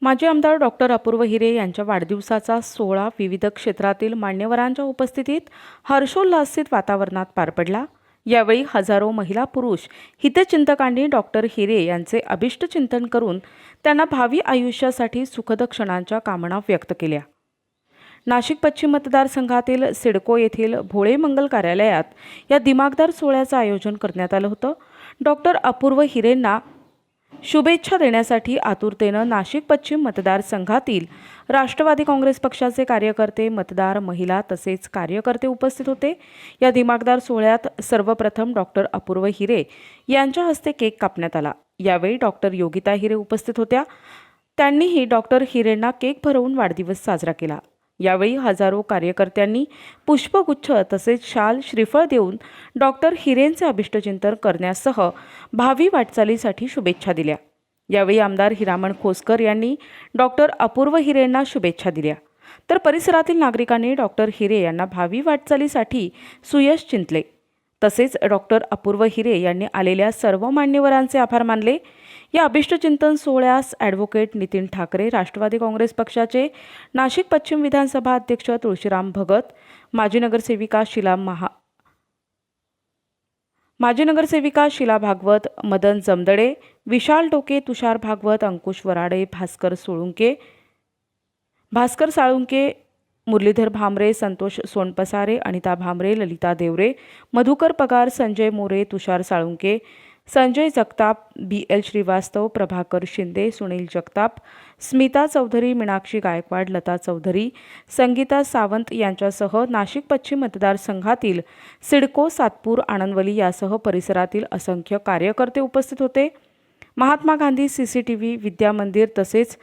माजी आमदार डॉक्टर अपूर्व हिरे यांच्या वाढदिवसाचा सोहळा विविध क्षेत्रातील मान्यवरांच्या उपस्थितीत हर्षोल्लासित वातावरणात पार पडला। यावेळी हजारो महिला पुरुष हितचिंतकांनी डॉक्टर हिरे यांचे अभिष्टचिंतन करून त्यांना भावी आयुष्यासाठी सुखद क्षणांच्या कामना व्यक्त केल्या। नाशिक पश्चिम मतदारसंघातील सिडको येथील भोळे मंगल कार्यालयात या दिमागदार सोहळ्याचं आयोजन करण्यात आलं होतं। डॉक्टर अपूर्व हिरेंना शुभेच्छा देण्यासाठी आतुरतेनं नाशिक पश्चिम मतदारसंघातील राष्ट्रवादी काँग्रेस पक्षाचे कार्यकर्ते, मतदार, महिला तसेच कार्यकर्ते उपस्थित होते। या दिमागदार सोहळ्यात सर्वप्रथम डॉक्टर अपूर्व हिरे यांच्या हस्ते केक कापण्यात आला। यावेळी डॉक्टर योगिता हिरे उपस्थित होत्या। त्यांनीही डॉक्टर हिरेंना केक भरवून वाढदिवस साजरा केला। यावेळी हजारो कार्यकर्त्यांनी पुष्पगुच्छ तसेच शाल, श्रीफळ देऊन डॉक्टर हिरेंचे अभिष्टचिंतन करण्यासह भावी वाटचालीसाठी शुभेच्छा दिल्या। यावेळी आमदार हिरामण खोसकर यांनी डॉक्टर अपूर्व हिरेंना शुभेच्छा दिल्या, तर परिसरातील नागरिकांनी डॉक्टर हिरे यांना भावी वाटचालीसाठी सुयश चिंतले। तसेच डॉक्टर अपूर्व हिरे यांनी आलेल्या सर्व मान्यवरांचे आभार मानले। या अभिष्टचिंतन सोहळ्यास ॲडव्होकेट नितीन ठाकरे, राष्ट्रवादी काँग्रेस पक्षाचे नाशिक पश्चिम विधानसभा अध्यक्ष तुळशीराम भगत, माजी नगरसेविका शीला भागवत, मदन जमदडे, विशाल टोके, तुषार भागवत, अंकुश वराडे, भास्कर साळुंके, मुरलीधर भामरे, संतोष सोनपसारे, अनिता भामरे, ललिता देवरे, मधुकर पगार, संजय मोरे, तुषार साळुंके, संजय जगताप, BL श्रीवास्तव, प्रभाकर शिंदे, सुनील जगताप, स्मिता चौधरी, मीनाक्षी गायकवाड, लता चौधरी, संगीता सावंत यांच्यासह नाशिक पश्चिम मतदारसंघातील सिडको, सातपूर, आनंदवली यासह परिसरातील असंख्य कार्यकर्ते उपस्थित होते। महात्मा गांधी CCTV, विद्या मंदिर तसेच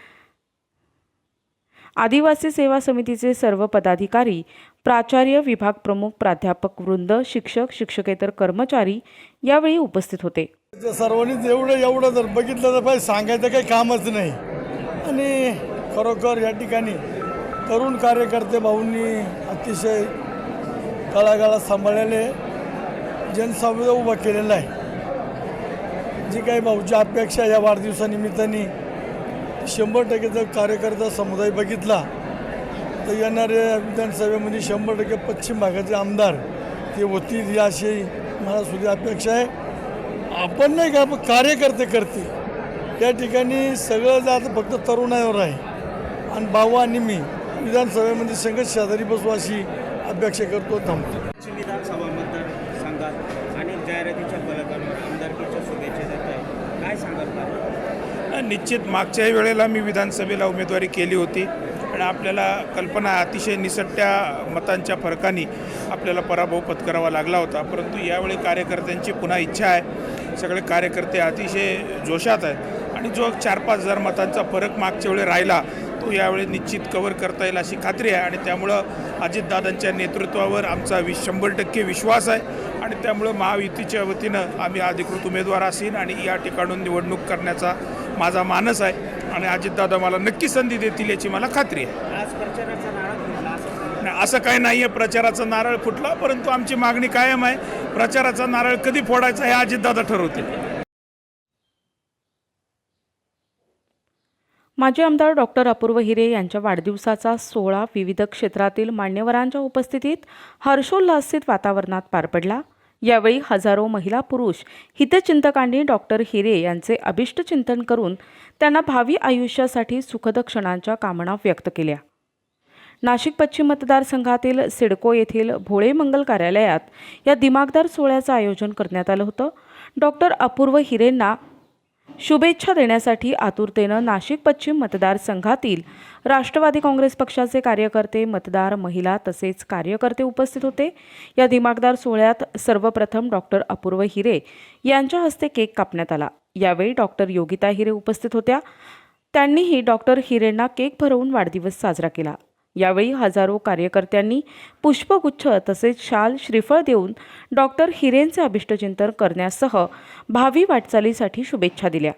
आदिवासी सेवा समितीचे सर्व पदाधिकारी, प्राचार्य, विभाग प्रमुख, प्राध्यापक वृंद, शिक्षक, शिक्षकेतर कर्मचारी यावेळी उपस्थित होते। सर्वांनीच एवढं जर बघितलं तर सांगायचं काही कामच नाही। आणि खरोखर या ठिकाणी तरुण कार्यकर्ते भाऊंनी अतिशय तळागाळात सांभाळलेले जनसंवाद उभा केलेला आहे। जी काही भाऊची अपेक्षा या वाढदिवसानिमित्ताने 100% जर कार्यकर्ता समुदाय बघितला तर येणाऱ्या विधानसभेमध्ये 100% पश्चिम भागाचे आमदार ते होतील याशी मला सुद्धा अपेक्षा आहे। आपण नाही का कार्यकर्ते करते त्या ठिकाणी सगळं जात फक्त तरुणावर आहे आणि भाऊ आणि मी विधानसभेमध्ये संघर्ष शेजारी बसू अशी अपेक्षा करतो। थांबतो। विधानसभा मतदारसंघात अनेक जाहिरातीच्या फलकांवर आमदारकीच्या शुभेच्छा देत आहे, काय सांगाल? निश्चित मागच्याही वेळेला मी विधानसभेला उमेदवारी केली होती आणि आपल्याला कल्पना अतिशय निसटत्या मतांच्या फरकाने आपल्याला पराभव पत्करावा लागला होता। परंतु यावेळी कार्यकर्त्यांची पुन्हा इच्छा आहे, सगळे कार्यकर्ते अतिशय जोशात आहेत आणि जो 4-5 हजार मतांचा फरक मागच्या वेळी राहिला तो यावेळी निश्चित कव्हर करता येईल अशी खात्री आहे। आणि त्यामुळं अजितदादांच्या नेतृत्वावर आमचा 100% विश्वास आहे आणि त्यामुळं महायुतीच्या वतीनं आम्ही अधिकृत उमेदवार असेल आणि या ठिकाणून निवडणूक करण्याचा माझा मानस आहे आणि अजितदादा मला नक्की संधी देतील याची मला खात्री आहे। आज प्रचाराचा नारळ फुटला असं काही नाही आहे, प्रचाराचा नारळ फुटला, परंतु आमची मागणी कायम आहे। प्रचाराचा नारळ कधी फोडायचा हे अजितदादा ठरवतील। माजी आमदार डॉक्टर अपूर्व हिरे यांच्या वाढदिवसाचा सोहळा विविध क्षेत्रातील मान्यवरांच्या उपस्थितीत हर्षोल्लासित वातावरणात पार पडला। यावेळी हजारो महिला पुरुष हितचिंतकांनी डॉक्टर हिरे यांचे अभिष्टचिंतन करून त्यांना भावी आयुष्यासाठी सुखद क्षणांच्या कामना व्यक्त केल्या। नाशिक पश्चिम मतदारसंघातील सिडको येथील भोळे मंगल कार्यालयात या दिमागदार सोहळ्याचं आयोजन करण्यात आलं होतं। डॉक्टर अपूर्व हिरेंना शुभेच्छा देण्यासाठी आतुरतेनं नाशिक पश्चिम मतदारसंघातील राष्ट्रवादी काँग्रेस पक्षाचे कार्यकर्ते, मतदार, महिला तसेच कार्यकर्ते उपस्थित होते। या दिमागदार सोहळ्यात सर्वप्रथम डॉक्टर अपूर्व हिरे यांच्या हस्ते केक कापण्यात आला। यावेळी डॉक्टर योगिता हिरे उपस्थित होत्या। त्यांनीही डॉक्टर हिरेंना केक भरवून वाढदिवस साजरा केला। यावेळी हजारो कार्यकर्त्यांनी पुष्पगुच्छ तसेच शाल श्रीफळ देऊन डॉक्टर हिरेंचे अभिष्टचिंतन करण्यासह भावी वाटचालीसाठी शुभेच्छा दिल्या.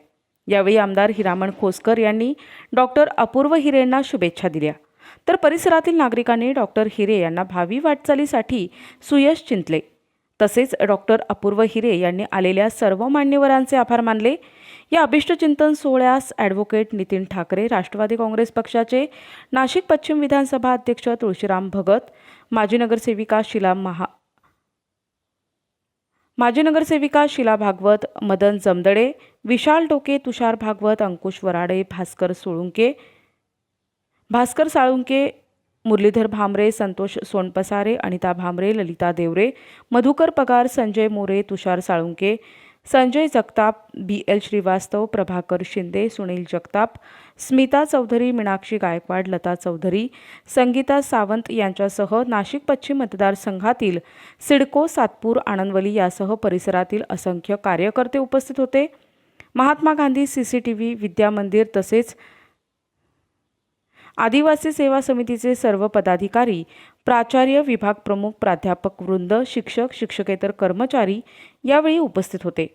यावेळी आमदार हिरामण खोसकर यांनी डॉक्टर अपूर्व हिरेंना शुभेच्छा दिल्या, तर परिसरातील नागरिकांनी डॉक्टर हिरे यांना भावी वाटचालीसाठी सुयश चिंतले. तसेच डॉक्टर अपूर्व हिरे यांनी आलेल्या सर्व मान्यवरांचे आभार मानले. या अभिष्टचिंतन सोहळ्यास ॲडव्होकेट नितीन ठाकरे, राष्ट्रवादी काँग्रेस पक्षाचे नाशिक पश्चिम विधानसभा अध्यक्ष तुळशीराम भगत, माजी नगरसेविका शीला भागवत, मदन जमदडे, विशाल डोके, तुषार भागवत, अंकुश वराडे, भास्कर साळुंके, मुरलीधर भामरे, संतोष सोनपसारे, अनिता भामरे, ललिता देवरे, मधुकर पगार, संजय मोरे, तुषार साळुंके, संजय जगताप, BL श्रीवास्तव, प्रभाकर शिंदे, सुनील जगताप, स्मिता चौधरी, मीनाक्षी गायकवाड, लता चौधरी, संगीता सावंत यांच्यासह नाशिक पश्चिम मतदारसंघातील सिडको, सातपूर, आनंदवली यासह परिसरातील असंख्य कार्यकर्ते उपस्थित होते. महात्मा गांधी CCTV, विद्या मंदिर तसेच आदिवासी सेवा समितीचे सर्व पदाधिकारी, प्राचार्य, विभाग प्रमुख, प्राध्यापक वृंद, शिक्षक, शिक्षकेतर कर्मचारी यावेळी उपस्थित होते.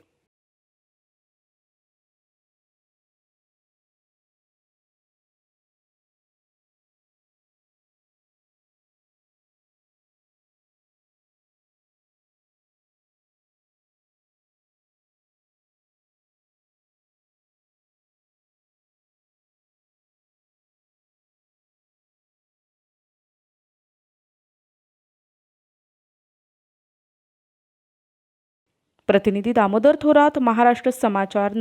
प्रतिनिधी दामोदर थोरात, महाराष्ट्र समाचार.